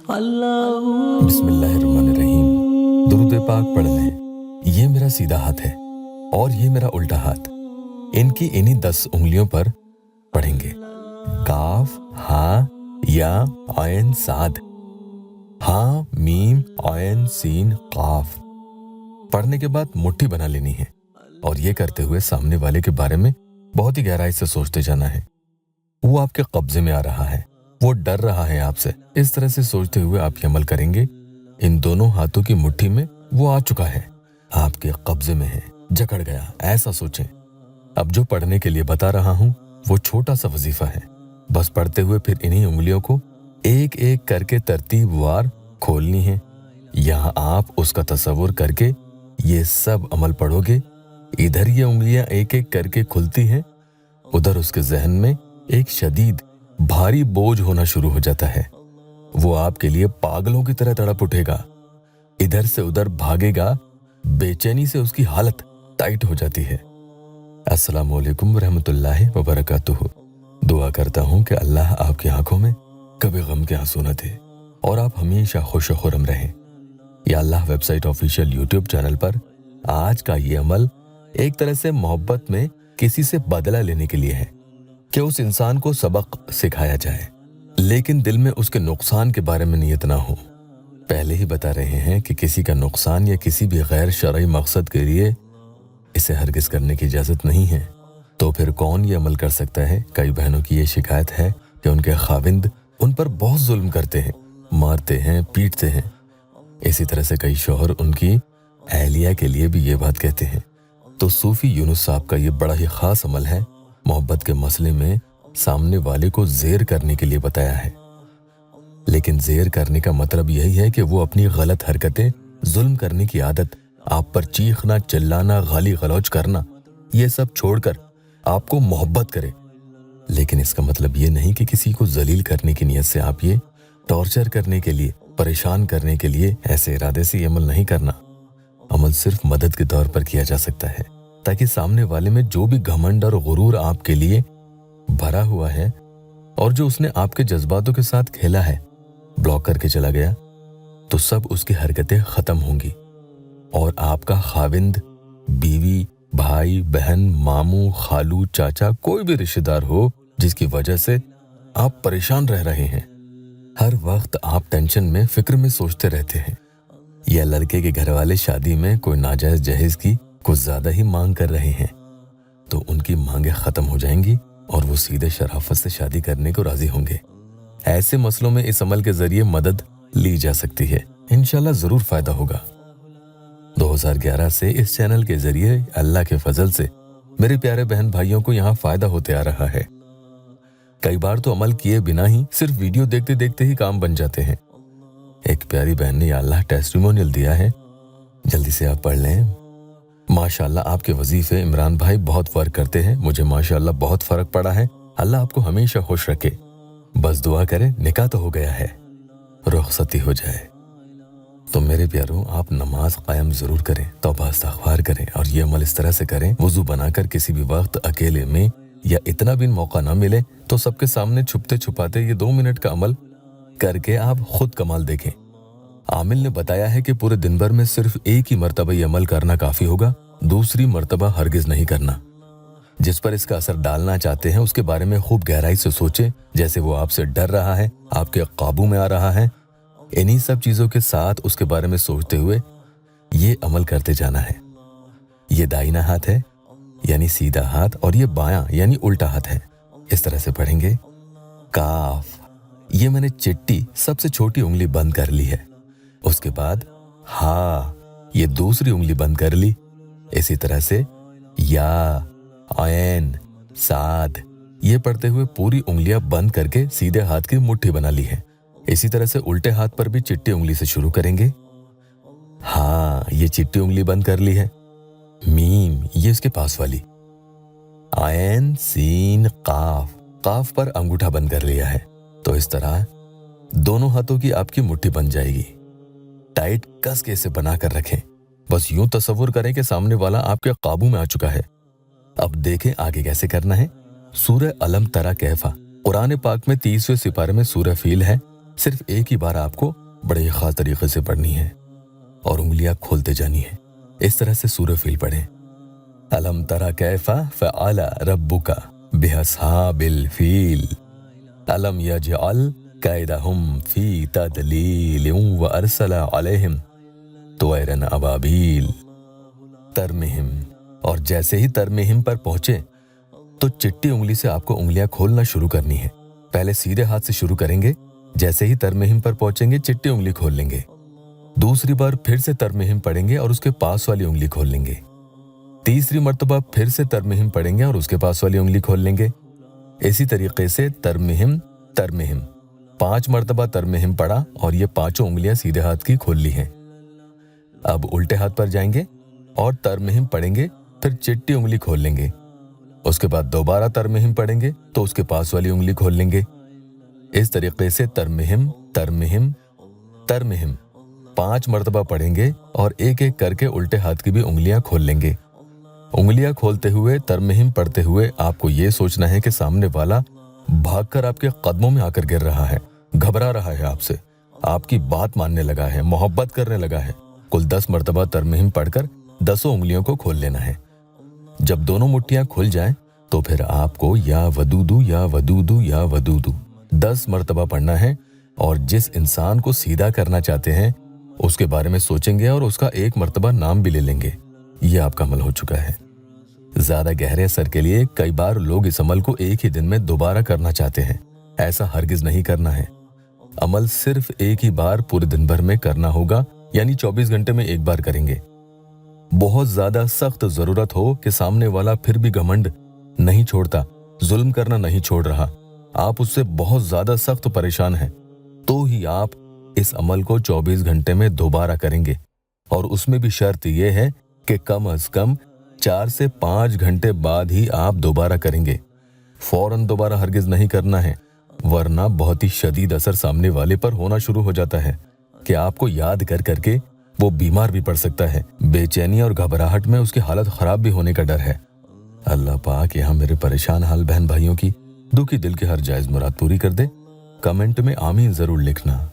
बिस्मिल्लाहिर्रहमानिर्रहीम। दुरूद पाक पढ़ लें। ये मेरा सीधा हाथ है और ये मेरा उल्टा हाथ। इनकी इन्हीं 10 उंगलियों पर पढ़ेंगे। काफ, हा, या, आयन, साद। हा, मीम, आयन, सीन, काफ। पढ़ने के बाद मुट्ठी बना लेनी है और ये करते हुए सामने वाले के बारे में बहुत ही गहराई से सोचते जाना है। वो आपके कब्जे में आ रहा है, वो डर रहा है आपसे। इस तरह से सोचते हुए आप ये अमल करेंगे। इन दोनों हाथों की मुट्ठी में वो आ चुका है, आपके कब्जे में है, जकड़ गया, ऐसा सोचें। अब जो पढ़ने के लिए बता रहा हूं वो छोटा सा वजीफा है। बस पढ़ते हुए फिर इन्हीं उंगलियों को एक एक करके तरतीबवार खोलनी है। यहाँ आप उसका तसव्वुर करके ये सब अमल पढ़ोगे। इधर ये उंगलियां एक एक करके खुलती हैं, उधर उसके जहन में एक शदीद भारी बोझ होना शुरू हो जाता है। वो आपके लिए पागलों की तरह तड़प उठेगा, इधर से उधर भागेगा, बेचैनी से उसकी हालत टाइट हो जाती है। अस्सलामु अलैकुम रहमतुल्लाहि व बरकातुहू। दुआ करता हूँ कि अल्लाह आपकी आंखों में कभी गम के आंसू न दे और आप हमेशा खुश खुरम रहें। या अल्लाह वेबसाइट ऑफिशियल यूट्यूब चैनल पर आज का ये अमल एक तरह से मोहब्बत में किसी से बदला लेने के लिए है कि उस इंसान को सबक सिखाया जाए, लेकिन दिल में उसके नुकसान के बारे में नीयत ना हो। पहले ही बता रहे हैं कि किसी का नुकसान या किसी भी गैर शरई मकसद के लिए इसे हरगिज करने की इजाजत नहीं है। तो फिर कौन ये अमल कर सकता है? कई बहनों की ये शिकायत है कि उनके खाविंद उन पर बहुत जुल्म करते हैं, मारते हैं, पीटते हैं। इसी तरह से कई शौहर उनकी अहलिया के लिए भी ये बात कहते हैं। तो सूफी यूनुस साहब का ये बड़ा ही खास अमल है, मोहब्बत के मसले में सामने वाले को ज़ेर करने के लिए बताया है। लेकिन ज़ेर करने का मतलब यही है कि वो अपनी गलत हरकतें, जुल्म करने की आदत, आप पर चीखना, चिल्लाना, गाली गलौज करना, ये सब छोड़कर आपको मोहब्बत करे। लेकिन इसका मतलब ये नहीं कि किसी को जलील करने की नीयत से आप ये टॉर्चर करने के लिए, परेशान करने के लिए ऐसे इरादे से ये अमल नहीं करना। अमल सिर्फ मदद के तौर पर किया जा सकता है ताकि सामने वाले में जो भी घमंड और गुरूर आपके लिए भरा हुआ है और जो उसने आपके जज्बातों के साथ खेला है, ब्लॉक करके चला गया, तो सब उसकी हरकतें खत्म होंगी और आपका खाविंद, बीवी, भाई, बहन, मामू, खालू, चाचा, कोई भी रिश्तेदार हो जिसकी वजह से आप परेशान रह रहे हैं, हर वक्त आप टेंशन में, फिक्र में सोचते रहते हैं, या लड़के के घर वाले शादी में कोई नाजायज जहेज की कुछ ज्यादा ही मांग कर रहे हैं, तो उनकी मांगे खत्म हो जाएंगी और वो सीधे शराफत से शादी करने को राजी होंगे। ऐसे मसलों में इस अमल के जरिए मदद ली जा सकती है। इंशाल्लाह जरूर फायदा होगा। 2011 से इस चैनल के जरिए अल्लाह के फजल से मेरे प्यारे बहन भाइयों को यहाँ फायदा होते आ रहा है। कई बार तो अमल किए बिना ही सिर्फ वीडियो देखते देखते ही काम बन जाते हैं। एक प्यारी बहन ने या अल्लाह टेस्टिमोनियल दिया है, जल्दी से आप पढ़ लें। माशाअल्लाह आपके वजीफे इमरान भाई बहुत वर्क करते हैं, मुझे माशाअल्लाह बहुत फर्क पड़ा है। अल्लाह आपको हमेशा खुश रखे। बस दुआ करें निकाह तो हो गया है, रुखसती हो जाए। तो मेरे प्यारों, आप नमाज कायम जरूर करें, तौबा इस्तग़फ़ार करें और ये अमल इस तरह से करें, वुजू बनाकर किसी भी वक्त अकेले में या इतना भी मौका ना मिले तो सबके सामने छुपते छुपाते ये 2 मिनट का अमल करके आप खुद कमाल देखें। आमिल ने बताया है कि पूरे दिन भर में सिर्फ एक ही मर्तबा ये अमल करना काफी होगा, दूसरी मर्तबा हरगिज नहीं करना। जिस पर इसका असर डालना चाहते हैं उसके बारे में खूब गहराई से सोचें, जैसे वो आपसे डर रहा है, आपके काबू में आ रहा है। इन्हीं सब चीजों के साथ उसके बारे में सोचते हुए ये अमल करते जाना है। ये दाहिना हाथ है यानी सीधा हाथ और ये बायां यानी उल्टा हाथ है। इस तरह से पढ़ेंगे। काफ, ये मैंने चिट्टी सबसे छोटी उंगली बंद कर ली है। उसके बाद हा, ये दूसरी उंगली बंद कर ली। इसी तरह से या, आयन, साद, ये पढ़ते हुए पूरी उंगलियां बंद करके सीधे हाथ की मुट्ठी बना ली है। इसी तरह से उल्टे हाथ पर भी चिट्टी उंगली से शुरू करेंगे। हाँ, ये चिट्टी उंगली बंद कर ली है। मीम, ये इसके पास वाली। आयन, सीन, काफ, काफ पर अंगूठा बंद कर लिया है। तो इस तरह दोनों हाथों की आपकी मुट्ठी बन जाएगी। टाइट कस के इसे बना कर रखें। बस यूं तसव्वुर करें कि सामने वाला आपके काबू में आ चुका है। अब देखें आगे कैसे करना है। सूरह अलम तरा कैफा, कुरान पाक में 30वें सिपारे में सूरह फील है। सिर्फ एक ही बार आपको बड़े ही खास तरीके से पढ़नी है और उंगलियां खोलते जानी है। इस तरह से सूरह फील पढ़ें। अलम तरा कैफा फअला रब्बुका बिअस्हाबिल फील अलम यजअल कैदहुम फी तदलील व अरसला अलैहिम तुवैरन अबाबील। तरमिहिम, और जैसे ही तरमिहिम पर पहुंचे तो चिट्टी उंगली से आपको उंगलियां खोलना शुरू करनी है। पहले सीधे हाथ से शुरू करेंगे, जैसे ही तरमिहिम पर पहुंचेंगे चिट्टी उंगली खोल लेंगे। दूसरी बार फिर से तरमिहिम पढ़ेंगे और उसके पास वाली उंगली खोल लेंगे। तीसरी मर्तबा फिर से तरमिहिम पढ़ेंगे और उसके पास वाली उंगली खोल लेंगे। इसी तरीके से तरमिहिम तरमिहिम 5 मर्तबा तरमिहिम पढ़ा और ये पांचों उंगलियां सीधे हाथ की खोल ली हैं। अब उल्टे हाथ पर जाएंगे और तरमिहिम पढ़ेंगे, फिर चिट्टी उंगली खोल लेंगे। उसके बाद दोबारा तरमिहिम पढ़ेंगे तो उसके पास वाली उंगली खोल लेंगे। इस तरीके से तरमिहिम तरमिहिम तरमिहिम 5 मर्तबा पढ़ेंगे और एक एक करके उल्टे हाथ की भी उंगलियां खोल लेंगे। उंगलियां खोलते हुए तरमिहिम पढ़ते हुए आपको ये सोचना है कि सामने वाला भागकर आपके कदमों में आकर गिर रहा है, घबरा रहा है आपसे, आपकी बात मानने लगा है, मोहब्बत करने लगा है। कुल 10 मर्तबा तरमिहिम पढ़कर 10 उंगलियों को खोल लेना है। जब दोनों मुट्ठियां खुल जाएं तो फिर आपको या वदूदू या वदूदू या वदूदू 10 मर्तबा पढ़ना है और जिस इंसान को सीधा करना चाहते हैं उसके बारे में सोचेंगे और उसका 1 मर्तबा नाम भी ले लेंगे। यह आपका अमल हो चुका है। ज्यादा गहरे असर के लिए कई बार लोग इस अमल को एक ही दिन में दोबारा करना चाहते हैं। ऐसा हरगिज नहीं करना है। अमल सिर्फ एक ही बार पूरे दिन भर में करना होगा, यानी 24 घंटे में एक बार करेंगे। बहुत ज्यादा सख्त जरूरत हो कि सामने वाला फिर भी घमंड नहीं छोड़ता, जुल्म करना नहीं छोड़ रहा, आप उससे बहुत ज्यादा सख्त परेशान हैं, तो ही आप इस अमल को 24 घंटे में दोबारा करेंगे। और उसमें भी शर्त यह है कि कम अज कम 4 से 5 घंटे बाद ही आप दोबारा करेंगे। फौरन दोबारा हरगिज नहीं करना है, वरना बहुत ही शदीद असर सामने वाले पर होना शुरू हो जाता है कि आपको याद कर करके वो बीमार भी पड़ सकता है। बेचैनी और घबराहट में उसकी हालत खराब भी होने का डर है। अल्लाह पाक यहाँ मेरे परेशान हाल बहन भाइयों की दुखी दिल की हर जायज मुराद पूरी कर दे। कमेंट में आमीन जरूर लिखना।